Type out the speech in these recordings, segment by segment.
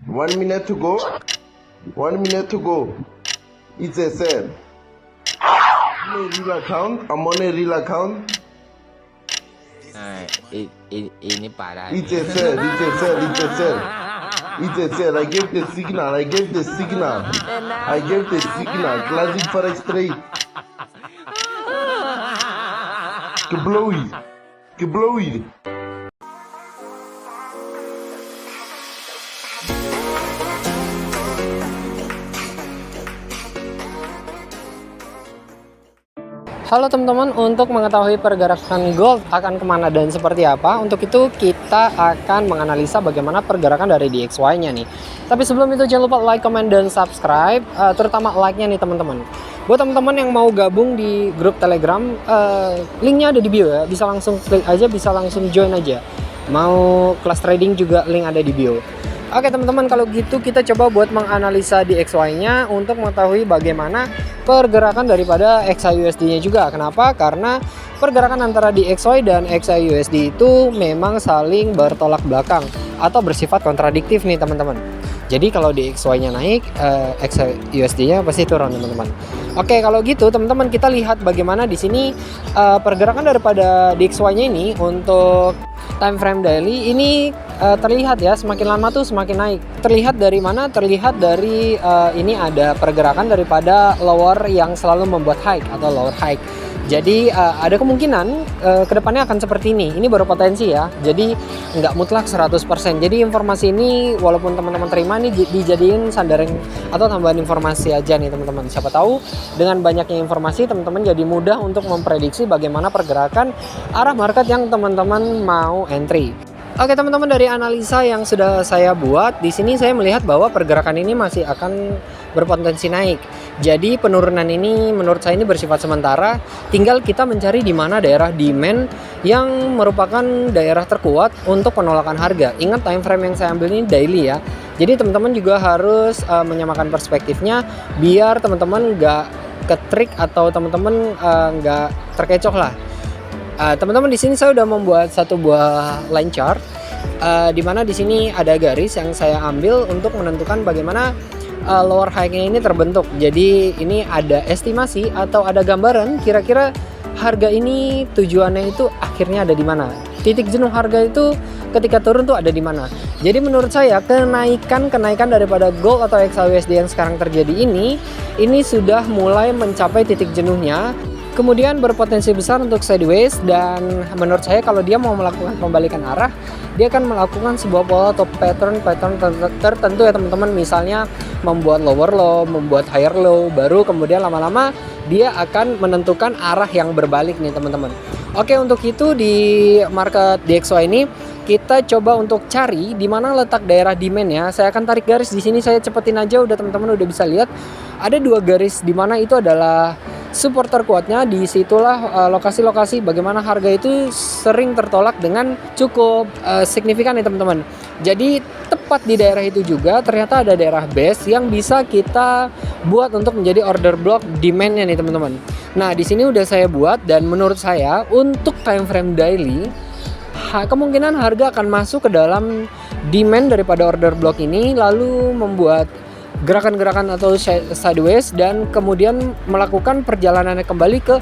1 minute to go. 1 minute to go. It's a sell. Real account. I'm on a real account. Ini parah. It's a sell. It's a sell. It's a sell. It's a sell. I gave the signal. I gave the signal. I gave the signal. Classic forex trade. Keblowy. Keblowy. Halo teman-teman, untuk mengetahui pergerakan gold akan kemana dan seperti apa, untuk itu kita akan menganalisa bagaimana pergerakan dari DXY-nya nih. Tapi sebelum itu jangan lupa like, comment, dan subscribe, terutama like-nya nih teman-teman. Buat teman-teman yang mau gabung di grup Telegram, linknya ada di bio ya, bisa langsung klik aja, bisa langsung join aja. Mau kelas trading juga link ada di bio. Oke teman-teman, kalau gitu kita coba buat menganalisa DXY-nya untuk mengetahui bagaimana pergerakan daripada XAUSD-nya juga. Kenapa? Karena pergerakan antara DXY dan XAUSD itu memang saling bertolak belakang atau bersifat kontradiktif nih teman-teman. Jadi kalau DXY-nya naik, XAUSD-nya pasti turun teman-teman. Oke, kalau gitu teman-teman kita lihat bagaimana di sini pergerakan daripada DXY-nya ini untuk time frame daily ini terlihat ya, semakin lama tuh semakin naik. Terlihat dari mana? Terlihat dari ini ada pergerakan daripada lower yang selalu membuat high atau lower high. Jadi ada kemungkinan kedepannya akan seperti ini. Ini baru potensi ya. Jadi nggak mutlak 100%. Jadi informasi ini walaupun teman-teman terima nih dijadiin sandaran atau tambahan informasi aja nih teman-teman. Siapa tahu dengan banyaknya informasi teman-teman jadi mudah untuk memprediksi bagaimana pergerakan arah market yang teman-teman mau entry. Oke teman-teman, dari analisa yang sudah saya buat di sini saya melihat bahwa pergerakan ini masih akan berpotensi naik. Jadi penurunan ini menurut saya ini bersifat sementara. Tinggal kita mencari di mana daerah demand yang merupakan daerah terkuat untuk penolakan harga. Ingat time frame yang saya ambil ini daily ya. Jadi teman-teman juga harus menyamakan perspektifnya biar teman-teman nggak ketrik atau teman-teman nggak terkecoh lah. Teman-teman di sini saya udah membuat satu buah line chart, di mana di sini ada garis yang saya ambil untuk menentukan bagaimana lower high-nya ini terbentuk. Jadi ini ada estimasi atau ada gambaran kira-kira harga ini tujuannya itu akhirnya ada di mana. Titik jenuh harga itu ketika turun tuh ada di mana. Jadi menurut saya kenaikan daripada gold atau XAUSD yang sekarang terjadi ini sudah mulai mencapai titik jenuhnya. Kemudian berpotensi besar untuk sideways, dan menurut saya kalau dia mau melakukan pembalikan arah, dia akan melakukan sebuah pola atau pattern tertentu ya teman-teman. Misalnya membuat lower low, membuat higher low, baru kemudian lama-lama dia akan menentukan arah yang berbalik nih teman-teman. Oke, untuk itu di market DXY ini kita coba untuk cari di mana letak daerah demand ya. Saya akan tarik garis di sini, saya cepetin aja udah teman-teman udah bisa lihat. Ada dua garis di mana itu adalah support terkuatnya. Disitulah lokasi-lokasi bagaimana harga itu sering tertolak dengan cukup signifikan ya teman-teman. Jadi tepat di daerah itu juga ternyata ada daerah base yang bisa kita buat untuk menjadi order block demandnya nih teman-teman. Nah di sini udah saya buat, dan menurut saya untuk time frame daily kemungkinan harga akan masuk ke dalam demand daripada order block ini, lalu membuat gerakan-gerakan atau sideways dan kemudian melakukan perjalanannya kembali ke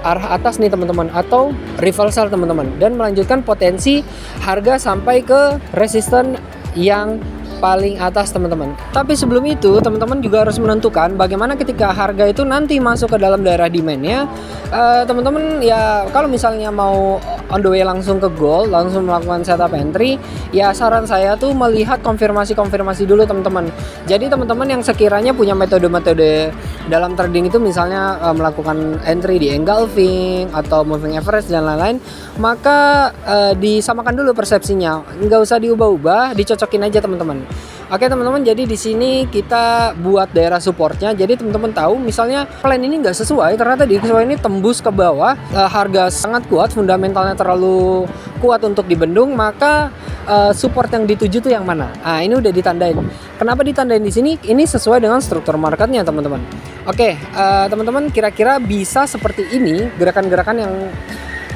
arah atas nih teman-teman, atau reversal teman-teman, dan melanjutkan potensi harga sampai ke resisten yang paling atas teman-teman. Tapi sebelum itu teman-teman juga harus menentukan bagaimana ketika harga itu nanti masuk ke dalam daerah demandnya. Teman-teman ya kalau misalnya mau on the way langsung ke gold, langsung melakukan setup entry, ya saran saya tuh melihat konfirmasi dulu teman-teman. Jadi teman-teman yang sekiranya punya metode-metode dalam trading itu misalnya melakukan entry di engulfing atau moving average dan lain-lain, maka disamakan dulu persepsinya, nggak usah diubah-ubah, dicocokin aja teman-teman. Oke teman-teman, jadi di sini kita buat daerah supportnya. Jadi teman-teman tahu misalnya plan ini nggak sesuai, ternyata di DXY ini tembus ke bawah, harga sangat kuat, fundamentalnya terlalu kuat untuk dibendung, maka support yang dituju tuh yang mana? Nah ini udah ditandain. Kenapa ditandain di sini? Ini sesuai dengan struktur marketnya teman-teman. Oke, teman-teman kira-kira bisa seperti ini gerakan-gerakan yang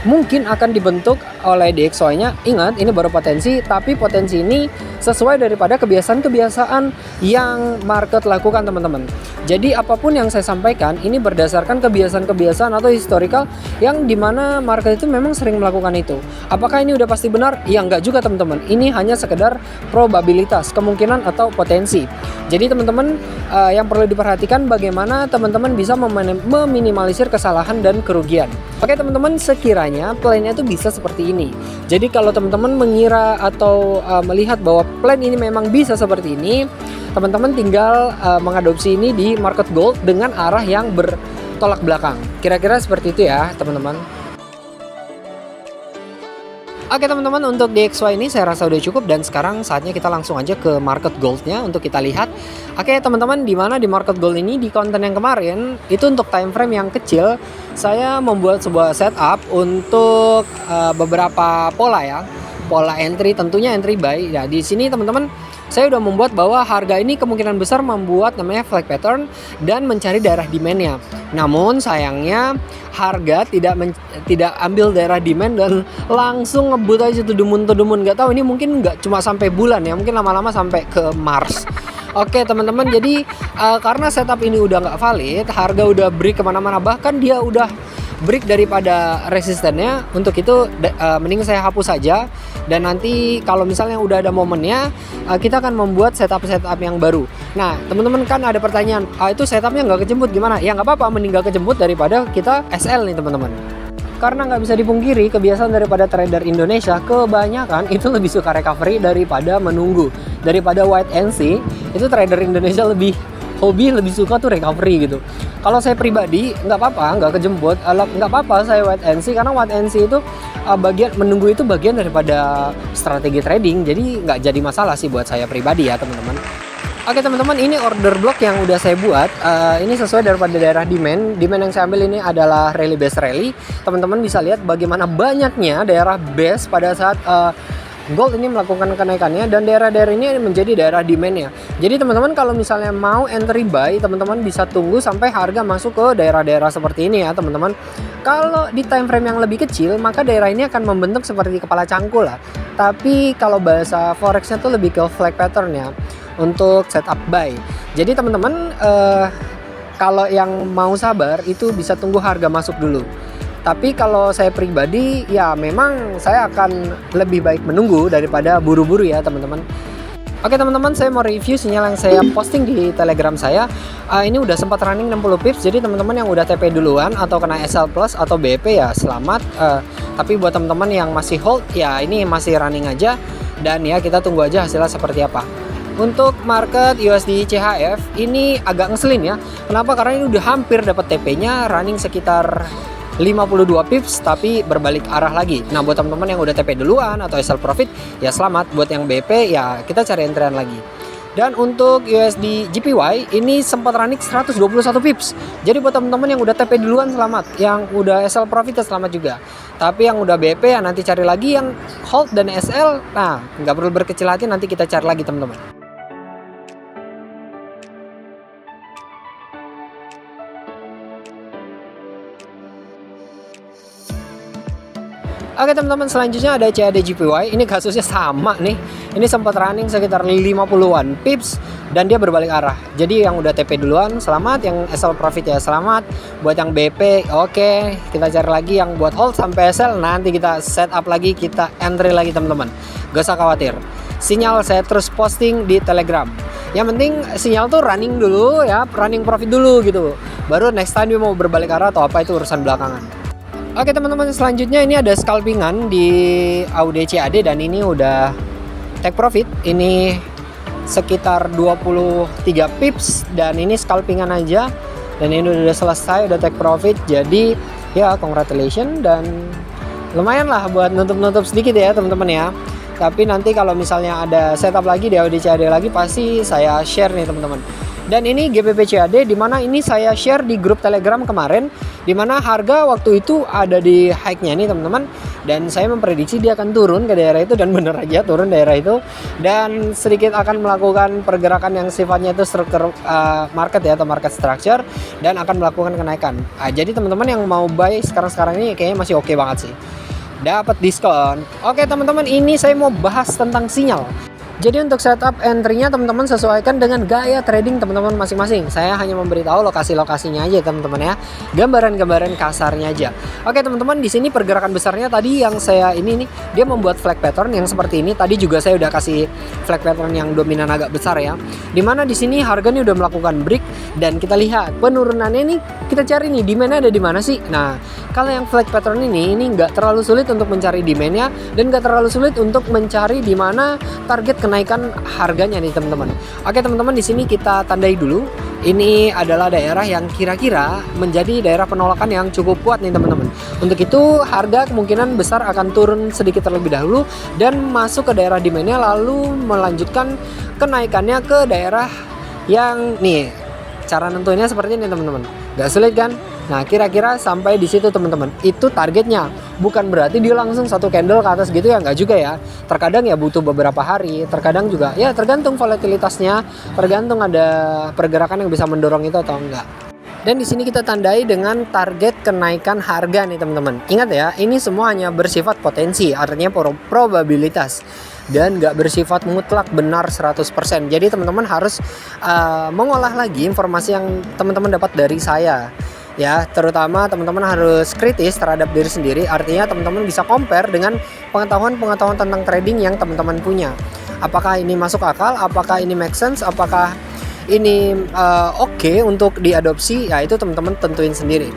mungkin akan dibentuk oleh DXY-nya. Ingat, ini baru potensi, tapi potensi ini sesuai daripada kebiasaan-kebiasaan yang market lakukan, teman-teman. Jadi apapun yang saya sampaikan ini berdasarkan kebiasaan-kebiasaan atau historical yang dimana market itu memang sering melakukan itu. Apakah ini udah pasti benar? Ya enggak juga, teman-teman. Ini hanya sekedar probabilitas, kemungkinan atau potensi. Jadi teman-teman, yang perlu diperhatikan bagaimana teman-teman bisa meminimalisir kesalahan dan kerugian. Oke teman-teman, sekiranya plan-nya itu bisa seperti ini. Jadi kalau teman-teman mengira atau melihat bahwa plan ini memang bisa seperti ini, teman-teman tinggal mengadopsi ini di market gold dengan arah yang bertolak belakang. Kira-kira seperti itu ya teman-teman. Oke teman-teman, untuk DXY ini saya rasa udah cukup, dan sekarang saatnya kita langsung aja ke market goldnya untuk kita lihat. Oke teman-teman, dimana di market gold ini di konten yang kemarin itu untuk time frame yang kecil saya membuat sebuah setup untuk beberapa pola ya, pola entry, tentunya entry buy. Ya di sini teman-teman, saya udah membuat bahwa harga ini kemungkinan besar membuat namanya flag pattern dan mencari daerah demand-nya. Namun sayangnya harga tidak ambil daerah demand dan langsung ngebut aja tuh demun. Nggak tahu ini mungkin nggak cuma sampai bulan ya, mungkin lama-lama sampai ke Mars. Oke teman-teman, jadi karena setup ini udah nggak valid, harga udah break kemana-mana, bahkan dia udah break daripada resistennya. Untuk itu mending saya hapus saja, dan nanti kalau misalnya udah ada momennya kita akan membuat setup yang baru. Nah teman-teman, kan ada pertanyaan, itu setupnya nggak kejemput gimana? Ya nggak apa-apa, mending nggak kejemput daripada kita SL nih teman-teman. Karena nggak bisa dipungkiri, kebiasaan daripada trader Indonesia kebanyakan itu lebih suka recovery daripada menunggu. Daripada wait and see, itu trader Indonesia lebih hobi, lebih suka tuh recovery gitu. Kalau saya pribadi nggak apa-apa, nggak kejemput, nggak apa-apa saya wait and see, karena wait and see itu bagian menunggu, itu bagian daripada strategi trading, jadi nggak jadi masalah sih buat saya pribadi ya teman-teman. Oke teman-teman, ini order block yang udah saya buat, ini sesuai daripada daerah demand yang saya ambil ini adalah rally base rally. Teman-teman bisa lihat bagaimana banyaknya daerah base pada saat gold ini melakukan kenaikannya, dan daerah-daerah ini menjadi daerah demand-nya. Jadi teman-teman kalau misalnya mau entry buy, teman-teman bisa tunggu sampai harga masuk ke daerah-daerah seperti ini ya teman-teman. Kalau di time frame yang lebih kecil, maka daerah ini akan membentuk seperti kepala cangkul lah. Tapi kalau bahasa forex-nya tuh lebih ke flag pattern ya untuk setup buy. Jadi teman-teman kalau yang mau sabar itu bisa tunggu harga masuk dulu. Tapi kalau saya pribadi ya memang saya akan lebih baik menunggu daripada buru-buru ya teman-teman. Oke teman-teman, saya mau review sinyal yang saya posting di Telegram saya. Ini udah sempat running 60 pips. Jadi teman-teman yang udah TP duluan atau kena SL Plus atau BP ya selamat. Tapi buat teman-teman yang masih hold ya ini masih running aja, dan ya kita tunggu aja hasilnya seperti apa. Untuk market USD CHF ini agak ngeselin ya. Kenapa? Karena ini udah hampir dapat TP-nya, running sekitar 52 pips tapi berbalik arah lagi. Nah buat teman-teman yang udah TP duluan atau SL profit ya selamat. Buat yang BP ya kita cari entrian lagi. Dan untuk USD JPY ini sempat running 121 pips. Jadi buat teman-teman yang udah TP duluan selamat, yang udah SL profit ya selamat juga. Tapi yang udah BP ya nanti cari lagi, yang hold dan SL nah nggak perlu berkecil hati, nanti kita cari lagi teman-teman. Oke teman-teman, selanjutnya ada CAD JPY. Ini kasusnya sama nih. Ini sempat running sekitar 50-an pips dan dia berbalik arah. Jadi yang udah TP duluan selamat, yang SL profit ya selamat. Buat yang BP oke, kita cari lagi. Yang buat hold sampai SL nanti kita setup lagi, kita entry lagi teman-teman. Gak usah khawatir. Sinyal saya terus posting di Telegram. Yang penting sinyal tuh running dulu ya, running profit dulu gitu. Baru next time dia mau berbalik arah atau apa itu urusan belakangan. Oke teman-teman, selanjutnya ini ada scalpingan di AUD CAD dan ini udah take profit. Ini sekitar 23 pips dan ini scalpingan aja, dan ini udah selesai, udah take profit. Jadi ya congratulations, dan lumayan lah buat nutup-nutup sedikit ya teman-teman ya. Tapi nanti kalau misalnya ada setup lagi di AUD CAD lagi pasti saya share nih teman-teman. Dan ini GBP CAD, dimana ini saya share di grup Telegram kemarin, dimana harga waktu itu ada di high-nya nih teman-teman. Dan saya memprediksi dia akan turun ke daerah itu, dan bener aja turun daerah itu. Dan sedikit akan melakukan pergerakan yang sifatnya itu struktur market ya, atau market structure, dan akan melakukan kenaikan. Jadi teman-teman yang mau buy sekarang-sekarang ini kayaknya masih oke banget sih, dapat diskon. Oke teman-teman, ini saya mau bahas tentang sinyal. Jadi untuk setup entry-nya teman-teman sesuaikan dengan gaya trading teman-teman masing-masing. Saya hanya memberitahu lokasi-lokasinya aja teman-teman ya. Gambaran-gambaran kasarnya aja. Oke teman-teman, di sini pergerakan besarnya tadi yang saya ini nih, dia membuat flag pattern yang seperti ini. Tadi juga saya udah kasih flag pattern yang dominan agak besar ya. Dimana di sini harga nih udah melakukan break, dan kita lihat penurunannya nih, kita cari nih demand-nya ada di mana sih. Nah, kalau yang flag pattern ini nggak terlalu sulit untuk mencari demand-nya, dan nggak terlalu sulit untuk mencari di mana target kenaikan harganya nih teman-teman. Oke teman-teman, di sini kita tandai dulu. Ini adalah daerah yang kira-kira menjadi daerah penolakan yang cukup kuat nih teman-teman. Untuk itu harga kemungkinan besar akan turun sedikit terlebih dahulu dan masuk ke daerah demand-nya, lalu melanjutkan kenaikannya ke daerah yang nih. Cara nentuinnya seperti ini teman-teman. Gak sulit kan? Nah, kira-kira sampai di situ teman-teman. Itu targetnya. Bukan berarti dia langsung satu candle ke atas gitu ya, nggak juga ya. Terkadang ya butuh beberapa hari, terkadang juga ya tergantung volatilitasnya, tergantung ada pergerakan yang bisa mendorong itu atau enggak. Dan di sini kita tandai dengan target kenaikan harga nih teman-teman. Ingat ya, ini semua hanya bersifat potensi, artinya probabilitas, dan nggak bersifat mutlak benar 100%. Jadi teman-teman harus mengolah lagi informasi yang teman-teman dapat dari saya. Ya, terutama teman-teman harus kritis terhadap diri sendiri. Artinya teman-teman bisa compare dengan pengetahuan-pengetahuan tentang trading yang teman-teman punya. Apakah ini masuk akal? Apakah ini make sense? Apakah ini oke untuk diadopsi? Ya, itu teman-teman tentuin sendiri.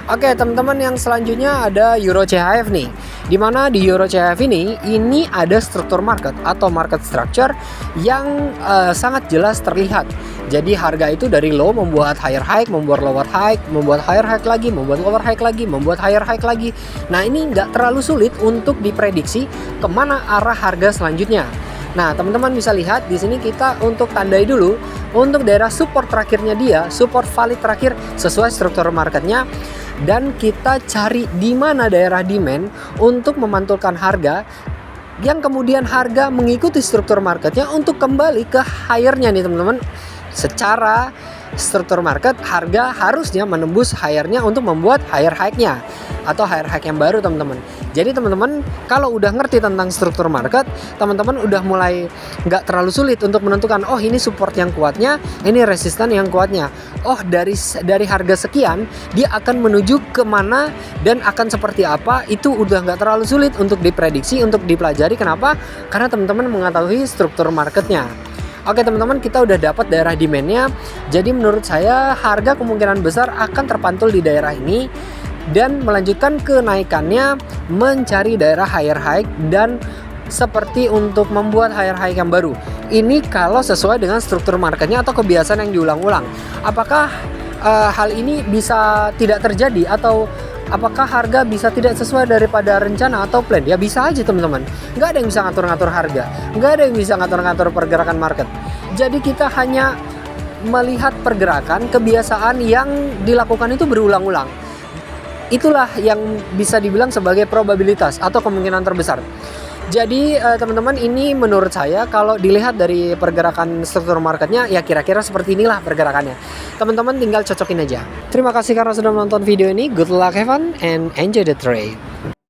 Oke teman-teman, yang selanjutnya ada Euro CHF nih. Dimana di Euro CHF ini ada struktur market atau market structure yang sangat jelas terlihat. Jadi harga itu dari low membuat higher high, membuat lower high, membuat higher high lagi, membuat lower high lagi, membuat higher high lagi. Nah, ini nggak terlalu sulit untuk diprediksi kemana arah harga selanjutnya. Nah, teman-teman bisa lihat di sini kita untuk tandai dulu untuk daerah support terakhirnya dia, support valid terakhir sesuai struktur marketnya, dan kita cari di mana daerah demand untuk memantulkan harga, yang kemudian harga mengikuti struktur marketnya untuk kembali ke higher-nya nih teman-teman. Secara struktur market, harga harusnya menembus higher-nya untuk membuat higher high-nya atau higher high yang baru teman-teman. Jadi teman-teman kalau udah ngerti tentang struktur market, teman-teman udah mulai nggak terlalu sulit untuk menentukan, oh ini support yang kuatnya, ini resisten yang kuatnya. Oh dari harga sekian dia akan menuju kemana dan akan seperti apa, itu udah nggak terlalu sulit untuk diprediksi, untuk dipelajari. Kenapa? Karena teman-teman mengetahui struktur marketnya. Oke teman-teman, kita udah dapat daerah demand-nya. Jadi menurut saya harga kemungkinan besar akan terpantul di daerah ini dan melanjutkan kenaikannya mencari daerah higher high dan seperti untuk membuat higher high yang baru. Ini kalau sesuai dengan struktur marketnya atau kebiasaan yang diulang-ulang. Apakah hal ini bisa tidak terjadi, atau apakah harga bisa tidak sesuai daripada rencana atau plan? Ya bisa aja teman-teman. Nggak ada yang bisa ngatur-ngatur harga, nggak ada yang bisa ngatur-ngatur pergerakan market. Jadi kita hanya melihat pergerakan, kebiasaan yang dilakukan itu berulang-ulang. Itulah yang bisa dibilang sebagai probabilitas atau kemungkinan terbesar. Jadi teman-teman, ini menurut saya kalau dilihat dari pergerakan struktur marketnya ya kira-kira seperti inilah pergerakannya. Teman-teman tinggal cocokin aja. Terima kasih karena sudah menonton video ini. Good luck, have fun, and enjoy the trade.